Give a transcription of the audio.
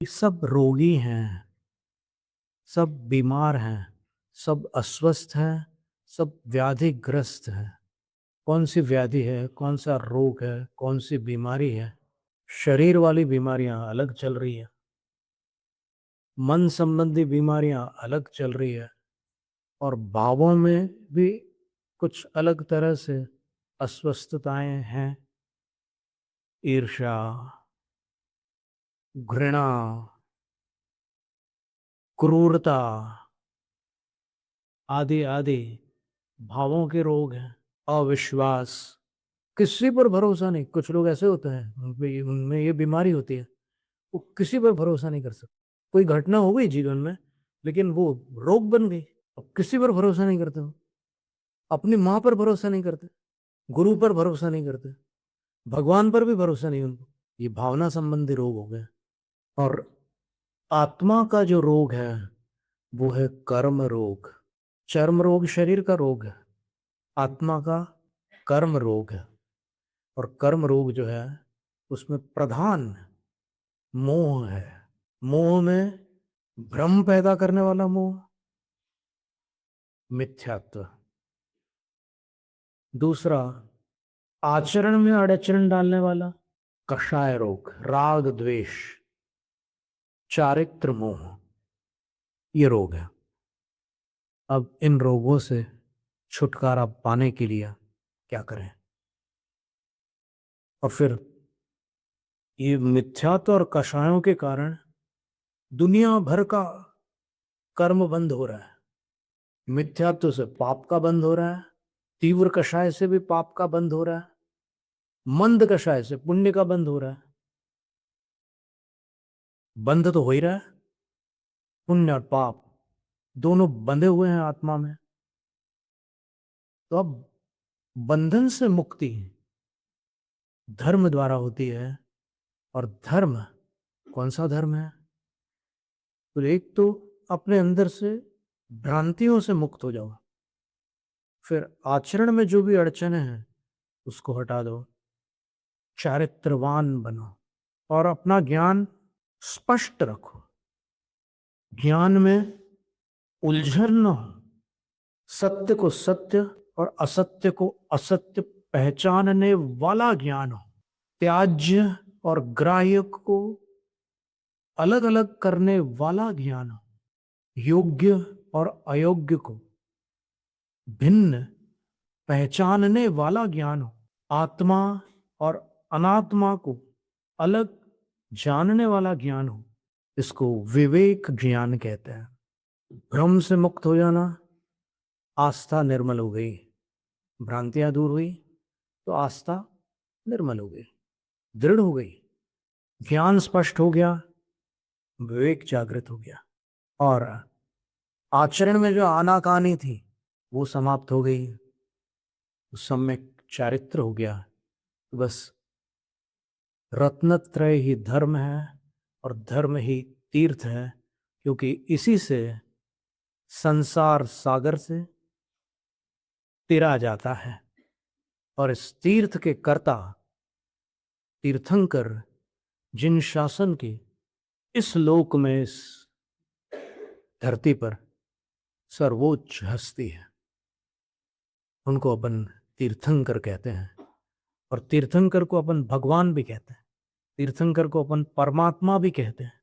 सब रोगी हैं, सब बीमार हैं, सब अस्वस्थ हैं, सब व्याधिग्रस्त हैं। कौन सी व्याधि है, कौन सा रोग है, कौन सी बीमारी है? शरीर वाली बीमारियां अलग चल रही है, मन संबंधी बीमारियां अलग चल रही है, और भावों में भी कुछ अलग तरह से अस्वस्थताएं हैं। ईर्ष्या, घृणा, क्रूरता आदि आदि भावों के रोग हैं। अविश्वास, किसी पर भरोसा नहीं। कुछ लोग ऐसे होते हैं उनमें ये बीमारी होती है, वो किसी पर भरोसा नहीं कर सकते। कोई घटना हो गई जीवन में, लेकिन वो रोग बन गई। अब किसी पर भरोसा नहीं करते हो, अपनी माँ पर भरोसा नहीं करते, गुरु पर भरोसा नहीं करते, भगवान पर भी भरोसा नहीं उनको। ये भावना संबंधी रोग हो गए। और आत्मा का जो रोग है वो है कर्म रोग। चर्म रोग शरीर का रोग है, आत्मा का कर्म रोग है। और कर्म रोग जो है उसमें प्रधान मोह है। मोह में भ्रम पैदा करने वाला मोह, मिथ्यात्व। दूसरा, आचरण में अड़चन डालने वाला कषाय रोग, राग द्वेष, चारित्र मोह, ये रोग है। अब इन रोगों से छुटकारा पाने के लिए क्या करें? और फिर ये मिथ्यात्व और कषायों के कारण दुनिया भर का कर्म बंद हो रहा है। मिथ्यात्व से पाप का बंद हो रहा है, तीव्र कषाय से भी पाप का बंद हो रहा है, मंद कषाय से पुण्य का बंद हो रहा है। बंद तो हो ही रहा है, पुण्य और पाप दोनों बंधे हुए हैं आत्मा में। तो अब बंधन से मुक्ति धर्म द्वारा होती है। और धर्म कौन सा धर्म है? तो एक तो अपने अंदर से भ्रांतियों से मुक्त हो जाओ, फिर आचरण में जो भी अड़चने हैं उसको हटा दो, चारित्रवान बनो और अपना ज्ञान स्पष्ट रखो। ज्ञान में उलझन न हो, सत्य को सत्य और असत्य को असत्य पहचानने वाला ज्ञान हो। त्याज्य और ग्राह्य को अलग अलग करने वाला ज्ञान हो। योग्य और अयोग्य को भिन्न पहचानने वाला ज्ञान हो। आत्मा और अनात्मा को अलग जानने वाला ज्ञान हो। इसको विवेक ज्ञान कहते हैं। भ्रम से मुक्त हो जाना, आस्था निर्मल हो गई, भ्रांतियां दूर हुई तो आस्था निर्मल हो गई, दृढ़ हो गई, ज्ञान स्पष्ट हो गया, विवेक जागृत हो गया, और आचरण में जो आनाकानी थी वो समाप्त हो गई, सम्यक चारित्र हो गया। तो बस रत्नत्रय ही धर्म है और धर्म ही तीर्थ है, क्योंकि इसी से संसार सागर से तिरा जाता है। और इस तीर्थ के कर्ता तीर्थंकर जिन शासन की इस लोक में, इस धरती पर सर्वोच्च हस्ती है, उनको अपन तीर्थंकर कहते हैं। और तीर्थंकर को अपन भगवान भी कहते हैं, तीर्थंकर को अपन परमात्मा भी कहते हैं।